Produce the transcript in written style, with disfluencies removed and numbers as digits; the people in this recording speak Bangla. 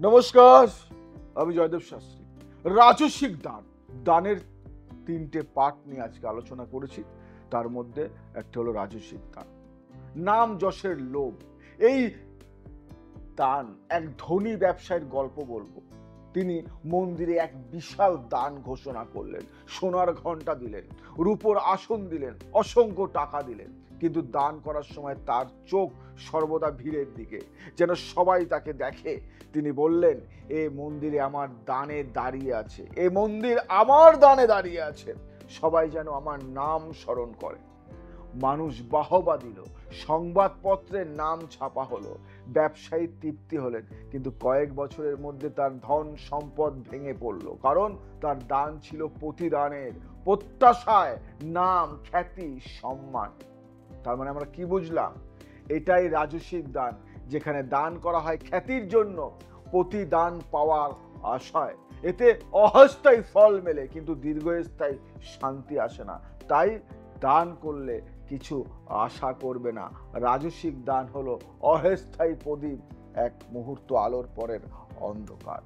নমস্কার, আমি জয়দেব শাস্ত্রী। রাজস্বিক দান, দানের তিনটে পার্ট নিয়ে আজকে আলোচনা করেছি। তার মধ্যে একটা হলো রাজস্বিক দান। নাম যশের লোভ, এই দান এক ধনী ব্যবসায়ীর গল্প বলবো। তিনি মন্দিরে এক বিশাল দান ঘোষণা করলেন, সোনার ঘন্টা দিলেন, রূপোর আসন দিলেন, অসংখ্য টাকা দিলেন। কিন্তু দান করার সময় তার চোখ সর্বদা ভিড়ের দিকে, যেন সবাই তাকে দেখে। তিনি বললেন, এ মন্দিরে আমার দানে দাঁড়িয়ে আছে, এ মন্দির আমার দানে দাঁড়িয়ে আছে, সবাই যেন আমার নাম স্মরণ করে। মানুষ বাহবা দিল, সংবাদপত্রের নাম ছাপা হলো, ব্যবসায়ী তৃপ্তি হলেন। কিন্তু কয়েক বছরের মধ্যে তার ধন সম্পদ ভেঙে পড়ল, কারণ তার দান ছিল প্রতিদানের প্রত্যাশায়, নাম, খ্যাতি, সম্মান। তার মানে আমরা কি বুঝলাম? এটাই রাজস্বিক দান, যেখানে দান করা হয় খ্যাতির জন্য, প্রতিদান পাওয়ার আশায়। এতে অস্থায়ী ফল মেলে, কিন্তু দীর্ঘস্থায়ী শান্তি আসে না। তাই দান করলে কিছু আশা করবে না। রাজস্বিক দান হলো অস্থায়ী প্রদীপ, এক মুহূর্ত আলোর পরের অন্ধকার।